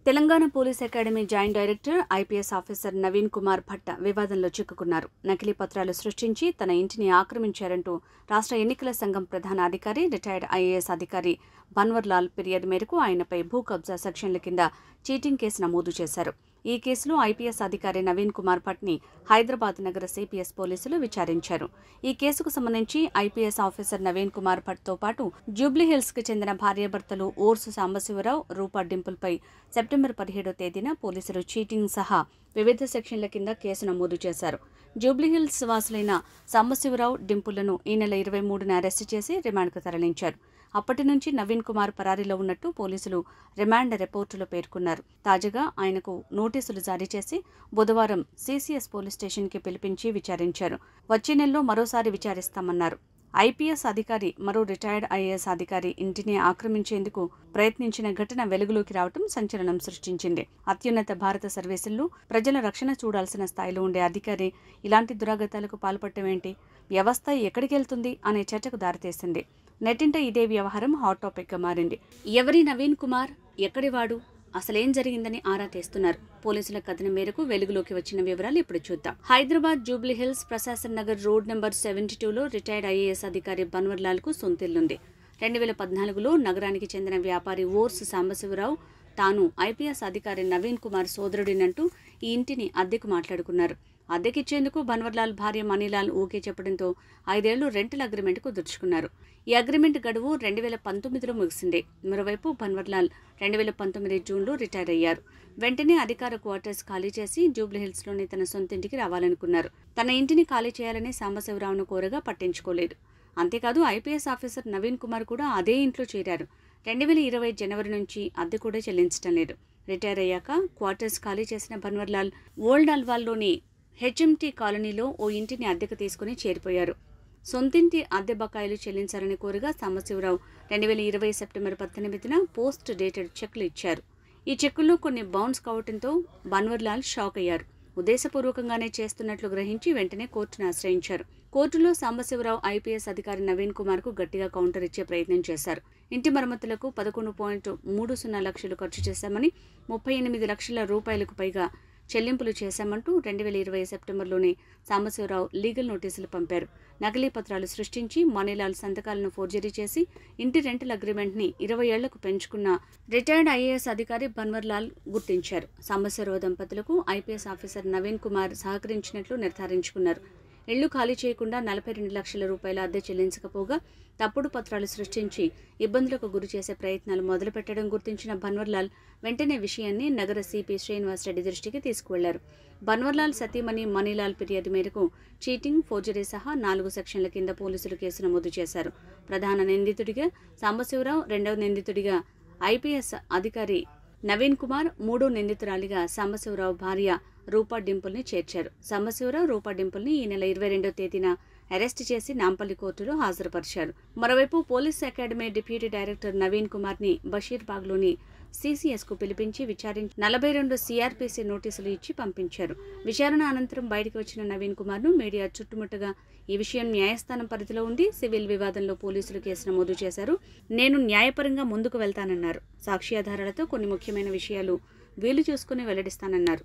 Telangana police academy joint director IPS officer Naveen Kumar Bhatta వివాదంలో చిక్కుకున్నారు. నకిలీ పత్రాలు సృష్టించి తన ఇంటిని ఆక్రమించారంటూ రాష్ట్ర ఎన్నికల సంఘం ప్రధాన అధికారి, రిటైర్డ్ ఐఏఎస్ అధికారి బన్వర్ లాల్ ఫిర్యాదు మేరకు ఆయనపై భూ కబ్జా సెక్షన్ల కింద చీటింగ్ కేసు నమోదు చేశారు. ఈ కేసులో ఐపీఎస్ అధికారి నవీన్ కుమార్ భట్ని హైదరాబాద్ నగర సిపిఎస్ పోలీసులు విచారించారు. ఈ కేసుకు సంబంధించి ఐపీఎస్ ఆఫీసర్ నవీన్ కుమార్ భట్తో పాటు జూబ్లీహిల్స్ కు చెందిన భార్యాభర్తలు ఓర్సు సాంబశివరావు, రూపా డింపుల్పై సెప్టెంబర్ 17వ తేదీన పోలీసులు చీటింగ్ సహా వివిధ సెక్షన్ల కింద కేసు నమోదు చేశారు. జూబ్లీహిల్స్ వాసులైన సాంబశివరావు, డింపుల్లను ఈ నెల 23న అరెస్టు చేసి రిమాండ్కు తరలించారు. అప్పటి నుంచి నవీన్ కుమార్ పరారీలో ఉన్నట్టు పోలీసులు రిమాండ్ రిపోర్టులో పేర్కొన్నారు. తాజాగా ఆయనకు నోటీసులు జారీ చేసి బుధవారం సీసీఎస్ పోలీస్ స్టేషన్కి పిలిపించి విచారించారు. వచ్చే నెలలో మరోసారి విచారిస్తామన్నారు. ఐపీఎస్ అధికారి మరో రిటైర్డ్ ఐఏఎస్ అధికారి ఇంటిని ఆక్రమించేందుకు ప్రయత్నించిన ఘటన వెలుగులోకి రావడం సంచలనం సృష్టించింది. అత్యున్నత భారత సర్వీసుల్లో ప్రజల రక్షణ చూడాల్సిన స్థాయిలో ఉండే అధికారి ఇలాంటి దురాగతాలకు పాల్పడటం ఏంటి? వ్యవస్థ ఎక్కడికి వెళ్తుంది అనే చర్చకు దారితీసింది. నెట్టింట ఇదే వ్యవహారం హాట్ టాపిక్ గా మారింది. ఎవరి నవీన్ కుమార్, ఎక్కడివాడు, అసలేం జరిగిందని ఆరా తీస్తున్నారు. పోలీసుల కథనం మేరకు వెలుగులోకి వచ్చిన వివరాలు ఇప్పుడు చూద్దాం. హైదరాబాద్ జూబ్లీహిల్స్ ప్రశాసన్ నగర్ రోడ్ నెంబర్ 72లో రిటైర్డ్ ఐఏఎస్ అధికారి బన్వర్ లాల్ కు సొంతిల్లుంది. 2014లో నగరానికి చెందిన వ్యాపారి ఓర్సు సాంబశివరావు తాను ఐపీఎస్ అధికారి నవీన్ కుమార్ సోదరుడినంటూ ఈ ఇంటిని అద్దెకు మాట్లాడుకున్నారు. అద్దెకిచ్చేందుకు బన్వర్లాల్ భార్య మనీలాల్ ఓకే చెప్పడంతో 5 ఏళ్లు రెంటల్ అగ్రిమెంట్ కుదుర్చుకున్నారు. ఈ అగ్రిమెంట్ గడువు 2019లో ముగిసింది. మరోవైపు బన్వర్లాల్ 2019 జూన్లో రిటైర్ అయ్యారు. వెంటనే అధికార క్వార్టర్స్ ఖాళీ చేసి జూబ్లీహిల్స్లోని తన సొంతింటికి రావాలనుకున్నారు. తన ఇంటిని ఖాళీ చేయాలని సాంబశివరావును కోరగా పట్టించుకోలేదు. అంతేకాదు ఐపీఎస్ ఆఫీసర్ నవీన్ కుమార్ కూడా అదే ఇంట్లో చేరారు. 2020 జనవరి నుంచి అద్దె కూడా చెల్లించడం లేదు. రిటైర్ అయ్యాక క్వార్టర్స్ ఖాళీ చేసిన బన్వర్లాల్ ఓల్డ్ అల్వాల్లోని హెచ్ఎంటీ కాలనీలో ఓ ఇంటిని అద్దెకు తీసుకుని చేరిపోయారు. సొంతింటి అద్దె బకాయిలు చెల్లించాలని కోరగా సాంబశివరావు 2020 సెప్టెంబర్ 18న పోస్ట్ డేటెడ్ చెక్లు ఇచ్చారు. ఈ చెక్కుల్లో కొన్ని బౌన్స్ కావడంతో బన్వర్లాల్ షాక్ అయ్యారు. ఉద్దేశపూర్వకంగానే చేస్తున్నట్లు గ్రహించి వెంటనే కోర్టును ఆశ్రయించారు. కోర్టులో సాంబశివరావు ఐపీఎస్ అధికారి నవీన్ కుమార్ కు గట్టిగా కౌంటర్ ఇచ్చే ప్రయత్నం చేశారు. ఇంటి మరమ్మతులకు 11.30 లక్షలు ఖర్చు చేశామని, 38 లక్షల రూపాయలకు పైగా చెల్లింపులు చేశామంటూ 2020 సెప్టెంబర్లోనే సాంబశివరావు లీగల్ నోటీసులు పంపారు. నకిలీ పత్రాలు సృష్టించి మనీలాల్ సంతకాలను ఫోర్జరీ చేసి ఇంటి రెంటల్ అగ్రిమెంట్ని 20 ఏళ్లకు పెంచుకున్న రిటైర్డ్ ఐఏఎస్ అధికారి బన్వర్ లాల్ గుర్తించారు. సాంబశివరావు దంపతులకు ఐపీఎస్ ఆఫీసర్ నవీన్ కుమార్ సహకరించినట్లు నిర్ధారించుకున్నారు. ఇళ్లు ఖాళీ చేయకుండా 42 లక్షల రూపాయల అద్దె చెల్లించకపోగా తప్పుడు పత్రాలు సృష్టించి ఇబ్బందులకు గురి చేసే ప్రయత్నాలు మొదలుపెట్టడం గుర్తించిన బన్వర్లాల్ వెంటనే విషయాన్ని నగర సిపి శ్రీనివాసరెడ్డి దృష్టికి తీసుకువెళ్లారు. బన్వర్లాల్ సతీమణి మనీలాల్ ఫిర్యాదు మేరకు చీటింగ్, ఫోర్జరీ సహా 4 సెక్షన్ల కింద పోలీసులు కేసు నమోదు చేశారు. ప్రధాన నిందితుడిగా సాంబశివరావు, రెండవ నిందితుడిగా ఐపీఎస్ అధికారి నవీన్ కుమార్, మూడో నిందితురాలిగా సాంబశివరావు భార్య రూపా డింపుల్ని చేర్చారు. సాంబశివరావు, రూపా డింపుల్ని ఈ నెల 22వ తేదీన అరెస్టు చేసి నాంపల్లి కోర్టులో హాజరుపరిచారు. మరోవైపు police academy deputy director Naveen కుమార్ని బషీర్బాగ్లోని సీసీఎస్కు పిలిపించి విచారించి 42 సిఆర్పీసీ నోటీసులు ఇచ్చి పంపించారు. విచారణ అనంతరం బయటకు వచ్చిన నవీన్ కుమార్ను మీడియా చుట్టుముట్టగా ఈ విషయం న్యాయస్థానం పరిధిలో ఉంది. సివిల్ వివాదంలో పోలీసులు కేసు నమోదు చేశారు. నేను న్యాయపరంగా ముందుకు వెళ్తానన్నారు. సాక్ష్యాధారాలతో కొన్ని ముఖ్యమైన విషయాలు వీలు చూసుకుని వెల్లడిస్తానన్నారు.